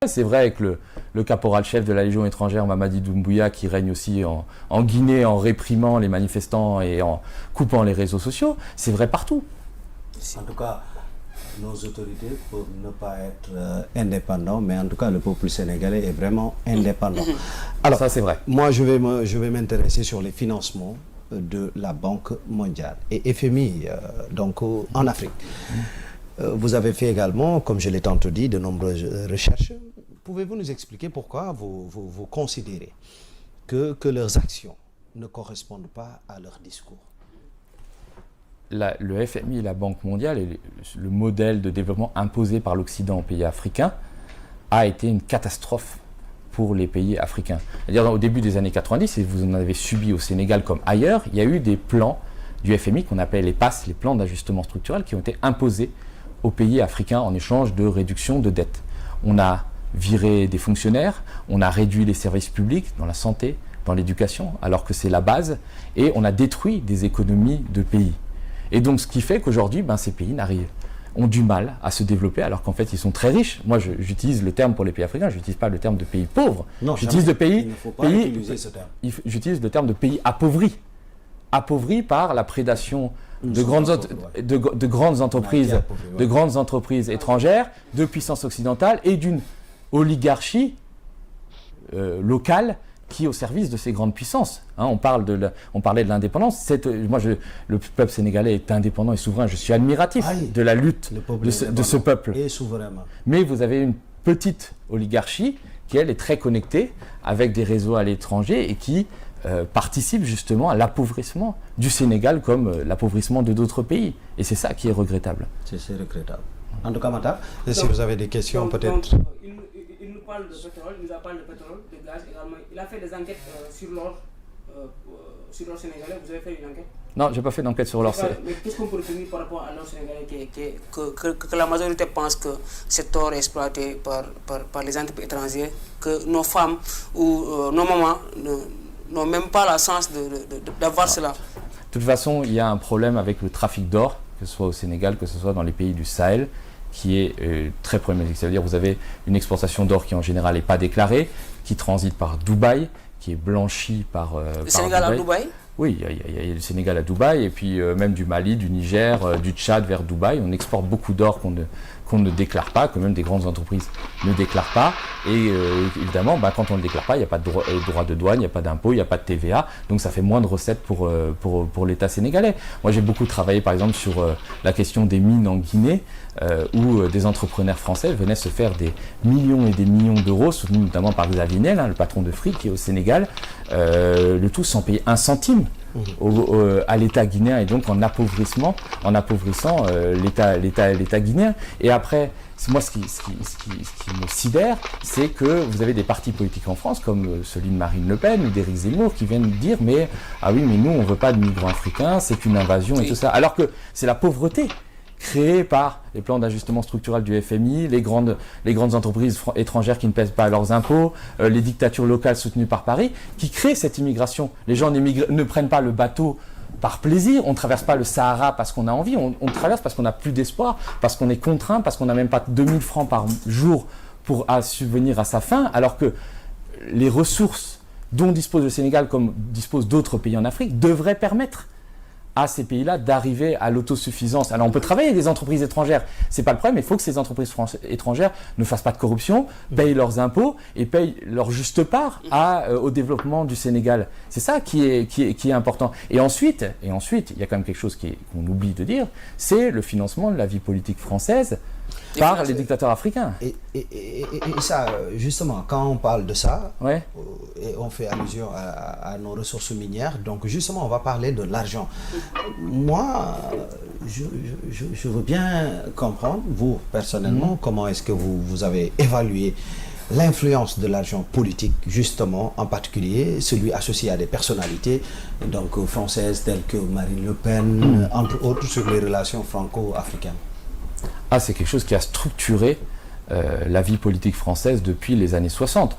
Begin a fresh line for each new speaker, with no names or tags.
C'est vrai avec le caporal-chef de la Légion étrangère, Mamadi Doumbouya, qui règne aussi en Guinée en réprimant les manifestants et en coupant les réseaux sociaux. C'est vrai partout.
En tout cas, nos autorités, pour ne pas être indépendants, mais en tout cas, le peuple sénégalais est vraiment indépendant.
Alors, ça, c'est vrai.
Moi, je vais m'intéresser sur les financements de la Banque mondiale et FMI, donc en Afrique. Vous avez fait également, comme je l'ai tantôt dit, de nombreuses recherches. Pouvez-vous nous expliquer pourquoi vous considérez que leurs actions ne correspondent pas à leur discours?
Le FMI et la Banque mondiale, et le modèle de développement imposé par l'Occident aux pays africains, a été une catastrophe pour les pays africains. C'est-à-dire, au début des années 90, et vous en avez subi au Sénégal comme ailleurs, il y a eu des plans du FMI qu'on appelle les PAS, les plans d'ajustement structurel, qui ont été imposés aux pays africains en échange de réduction de dettes. On a viré des fonctionnaires, on a réduit les services publics dans la santé, dans l'éducation, alors que c'est la base, et on a détruit des économies de pays. Et donc ce qui fait qu'aujourd'hui, ces pays ont du mal à se développer, alors qu'en fait ils sont très riches. Moi j'utilise le terme pour les pays africains, je n'utilise pas le terme de pays pauvres.
Non,
j'utilise le
j'utilise
terme de pays appauvris. Appauvris par la prédation de grandes entreprises étrangères, de puissances occidentales et d'une oligarchie locale qui est au service de ces grandes puissances. On parlait de l'indépendance. Le peuple sénégalais est indépendant et souverain. Je suis admiratif de la lutte de ce peuple.
Et souverainement.
Mais vous avez une petite oligarchie qui, elle, est très connectée avec des réseaux à l'étranger et qui participe justement à l'appauvrissement du Sénégal comme l'appauvrissement de d'autres pays. Et c'est ça qui est regrettable.
C'est regrettable. En tout cas, Mata, si vous avez des questions, peut-être...
Il nous parle de pétrole, il nous a parlé de pétrole, de gaz également. Il a fait des enquêtes sur l'or sénégalais. Vous avez fait une enquête?
Non, je n'ai pas fait d'enquête sur l'or.
Mais qu'est-ce qu'on peut retenir par rapport à l'or sénégalais que la majorité pense que cet or est exploité par les entreprises étrangères, que nos femmes ou nos mamans n'ont même pas la chance d'avoir cela?
De toute façon, il y a un problème avec le trafic d'or, que ce soit au Sénégal, que ce soit dans les pays du Sahel, qui est très problématique. Ça veut dire que vous avez une exportation d'or qui en général n'est pas déclarée, qui transite par Dubaï, qui est blanchie par
le Sénégal à Dubaï?
Oui, il y a le Sénégal à Dubaï, et puis même du Mali, du Niger, du Tchad vers Dubaï. On exporte beaucoup d'or qu'on ne déclare pas, que même des grandes entreprises ne déclarent pas. Et évidemment, quand on ne le déclare pas, il n'y a pas de droit de douane, il n'y a pas d'impôt, il n'y a pas de TVA. Donc ça fait moins de recettes pour l'État sénégalais. Moi, j'ai beaucoup travaillé, par exemple, sur la question des mines en Guinée, où des entrepreneurs français venaient se faire des millions et des millions d'euros, soutenus notamment par Xavier Niel, le patron de Free, qui est au Sénégal, le tout sans payer un centime à l'État guinéen, et donc en appauvrissant l'État guinéen. Et après, moi, ce qui me sidère, c'est que vous avez des partis politiques en France, comme celui de Marine Le Pen ou d'Éric Zemmour, qui viennent dire « mais nous, on ne veut pas de migrants africains, c'est une invasion et tout ça ». Alors que c'est la pauvreté créée par les plans d'ajustement structurel du FMI, les grandes entreprises étrangères qui ne pèsent pas leurs impôts, les dictatures locales soutenues par Paris, qui créent cette immigration. Les gens ne prennent pas le bateau par plaisir, on ne traverse pas le Sahara parce qu'on a envie, on traverse parce qu'on n'a plus d'espoir, parce qu'on est contraint, parce qu'on n'a même pas 2000 francs par jour pour subvenir à sa faim, alors que les ressources dont dispose le Sénégal, comme disposent d'autres pays en Afrique, devraient permettre à ces pays-là d'arriver à l'autosuffisance. Alors on peut travailler avec des entreprises étrangères, c'est pas le problème, mais il faut que ces entreprises étrangères ne fassent pas de corruption, payent leurs impôts et payent leur juste part au développement du Sénégal. C'est ça qui est important. Et ensuite, il y a quand même quelque chose qu'on oublie de dire, c'est le financement de la vie politique française par les dictateurs africains.
Et ça, justement, quand on parle de ça, et on fait allusion à nos ressources minières, donc justement, on va parler de l'argent. Moi, je veux bien comprendre, vous, personnellement, comment est-ce que vous avez évalué l'influence de l'argent politique, justement, en particulier celui associé à des personnalités donc françaises telles que Marine Le Pen, entre autres, sur les relations franco-africaines.
C'est quelque chose qui a structuré la vie politique française depuis les années 60.